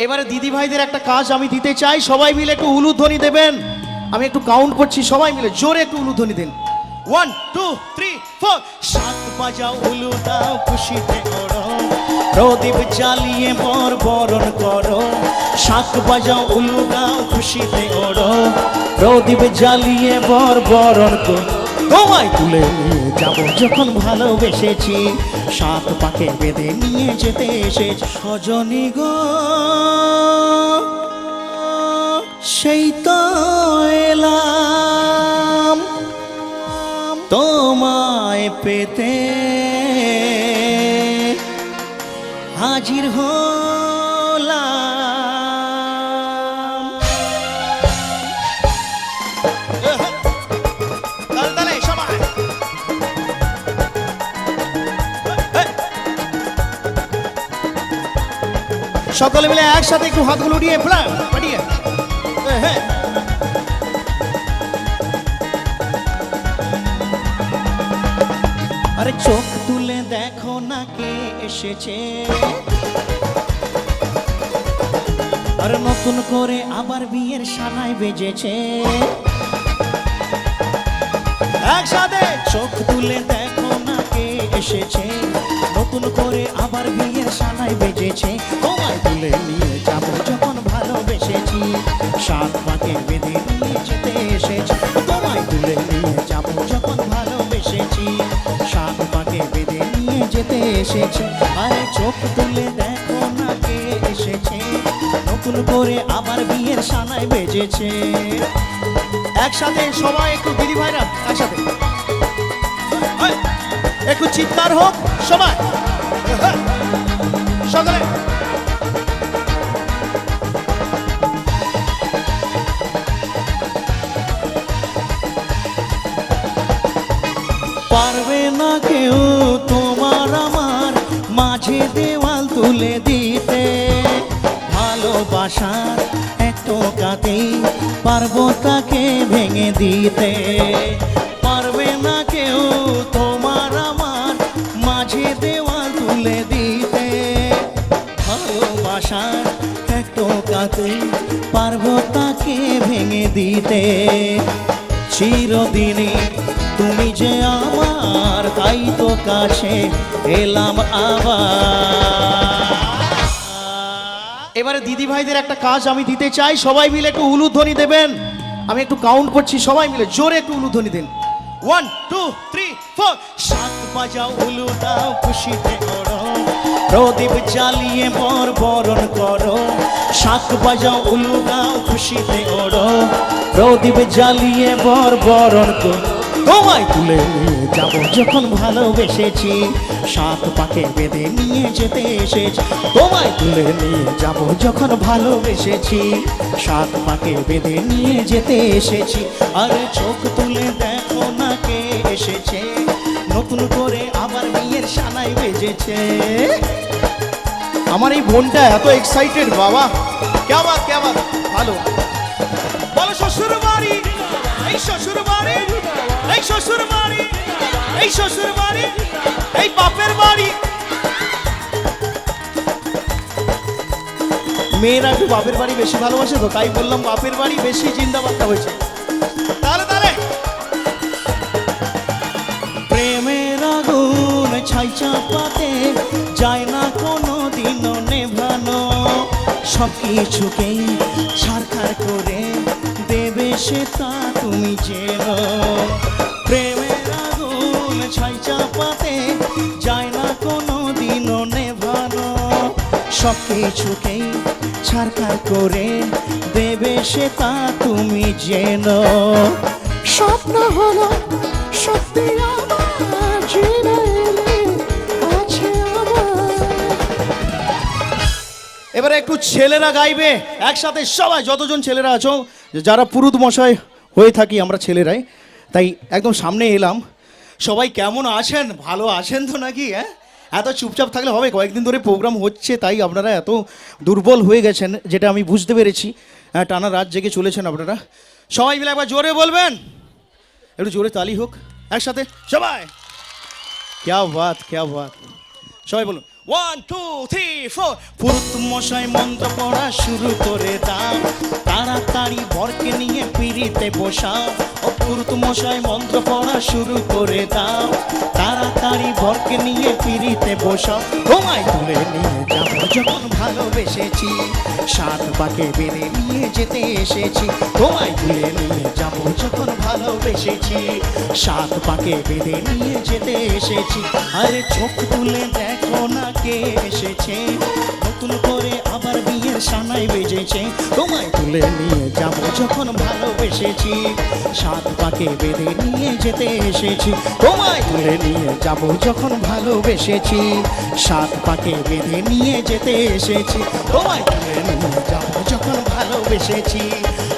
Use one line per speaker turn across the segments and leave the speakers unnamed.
এবারে দিদি ভাইদের একটা কাজ আমি দিতে চাই, সবাই মিলে একটু উলুধ্বনি দেবেন। আমি একটু কাউন্ট করছি, সবাই মিলে জোরে একটু উলুধ্বনি দেন। 1 2 3 4। সাত বাজাও উলু দাও খুশিতে ওড়ো, প্রদীপ জ্বালিয়ে বর বরণ করো। শাক বাজাও উলু দাও খুশিতে ওড়ো, প্রদীপ জ্বালিয়ে বর বরণ করো। তোমায় তুলে নিয়ে যাব যখন ভালোবেসেছি, সাত পাকে বেঁধে নিয়ে যেতে এসেছি। সজনী গো সেই তো এলাম তোমায় পেতে, হাজির হলাম। সকলে মিলে একসাথে একটু হাতগুলো উঠিয়ে পাঠিয়ে। আরে চোখ তুলে দেখো না কে এসেছে, আর নতুন করে আবার বিয়ের সানাই বেজেছে। একসাথে চোখ তুলে দেখো না কে এসেছে, নতুন করে আবার বিয়ের সানাই বেজেছে। তোমায় তুলে নিয়ে যাব যখন ভালোবেসেছি, সাত পাকে বেঁধে নিয়ে যেতে এসেছি। তোমায় তুলে নিয়ে যাব যখন ভালোবেসেছি, সাত পাকে বেঁধে নিয়ে যেতে এসেছি। আরে চোখ তুলে দেখো না কে এসেছে, নতুন করে আবার বিয়ের সানাই বেজেছে। একসাথে সবাই একটু দিদি ভাইরা একসাথে একটু চিৎকার হোক সবাই সকলে। পারবে না কেউ তোমার আমার মাঝে দেওয়াল তুলে দিতে, ভালোবাসার একটু কাতেই পারবো তাকে ভেঙে দিতে। পারবে না কেউ তোমার আমার মাঝে দেওয়াল তুলে দিতে, ভালোবাসার একটু কাতেই পারবো তাকে ভেঙে দিতে। চিরদিনই তুমি যে আমার, তাই তো কাছে এলাম আবার। এবারে দিদি ভাইদের একটা কাজ আমি দিতে চাই, সবাই মিলে একটু উলুধ্বনি দেবেন। আমি একটু কাউন্ট করছি, সবাই মিলে জোরে একটু উলুধ্বনি দেন। 1 2 3 4। সাত বাজাও উলু দাও খুশিতে ওড়ো, প্রদীপ জ্বালিয়ে বর বরণ করো। শাক বাজাও উলু দাও খুশিতে ওড়ো, প্রদীপ জ্বালিয়ে বর বরণ করো। তোমায় তুলে নিয়ে যাব যখন ভালোবেসেছি, সাত পাকে বেঁধে নিয়ে যেতে এসেছি। তোমায় তুলে নিয়ে যাব যখন ভালোবেসেছি, সাত পাকে বেঁধে নিয়ে যেতে এসেছি। আরে চোখ তুলে দেখো না কে এসেছে, নতুন করে আবার বিয়ের সানাই বেজেছে। আমার এই বোনটা এত এক্সাইটেড, বাবা ক্যা বাত ক্যা বাত। ভালো বলো শ্বশুর বাড়ি, এই শ্বশুর বাড়ি, এই শ্বশুর বাড়ি, এই শ্বশুর বাড়ি, এই বাপের বাড়ি। মেয়েরা একটু বাপের বাড়ি বেশি ভালোবাসে তো, তাই বললাম বাপের বাড়ি বেশি জিন্দাবাদটা হয়েছে। তাহলে তাহলে প্রেমের আগুন ছাই চাপাতে যায় না কোনো দিনও নেভানো, সব কিছুকেই ছারখার করে দেবে সে তা তুমি জেনো। প্রেমের আগুন ছাই চাপাতে যায় না কোনো দিনও নেভানো, সব কিছুকেই ছারখার করে দেবে সে তা তুমি জেনো। স্বপ্ন হলো সত্যি আমার, জেনে আছে আমার। এবারে একটু ছেলেরা গাইবে একসাথে, সবাই যতজন ছেলেরা আছো, যারা পুরুত মশাই হয়ে থাকি আমরা ছেলেরাই, তাই একদম সামনে এলাম। সবাই কেমন আছেন? ভালো আছেন তো নাকি? এত চুপচাপ থাকলে হবে? কয়েকদিন ধরে প্রোগ্রাম হচ্ছে, তাই আপনারা এত দুর্বল হয়ে গেছেন, যেটা আমি বুঝতে পেরেছি। টানা রাত জেগে চলেছেন আপনারা। সবাই মিলে একবার জোরে বলবেন, একটু জোরে তালি হোক একসাথে সবাই। क्या बात, क्या बात। সবাই বলুন 1 2 3 4 পুরুত মশাই মন্ত্র পড়া শুরু করে দাও তাড়াতাড়ি বরকে নিয়ে পিড়িতে বসাও ও পুরুত মশাই মন্ত্র পড়া শুরু করে দাও তাড়াতাড়ি বরকে নিয়ে পিড়িতে বসাও তোমায় তুলে নিয়ে যাবো যখন ভালোবেসেছি সাত পাকে বেঁধে নিয়ে যেতে এসেছি তোমায় তুলে নিয়ে যাবো যখন ভালোবেসেছি সাত পাকে বেঁধে নিয়ে যেতে এসেছি আরে চোখ তুলে দেখো না কে এসেছে নতুন করে আবার বিয়ের সানাই বেজেছে তোমায় তুলে নিয়ে যাবো যখন ভালোবেসেছি সাত পাকে বেঁধে নিয়ে যেতে এসেছি তোমায় তুলে নিয়ে যাবো যখন ভালোবেসেছি সাত পাকে বেঁধে নিয়ে যেতে এসেছি তোমায় তুলে নিয়ে যাবো যখন ভালোবেসেছি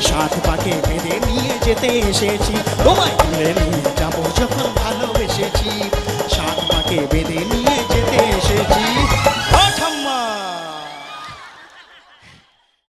সাত পাকে বেঁধে নিয়ে যেতে এসেছি তোমায় তুলে নিয়ে যাবো যখন ভালোবেসেছি সাত পাকে বেঁধে নিয়ে যেতে এসেছি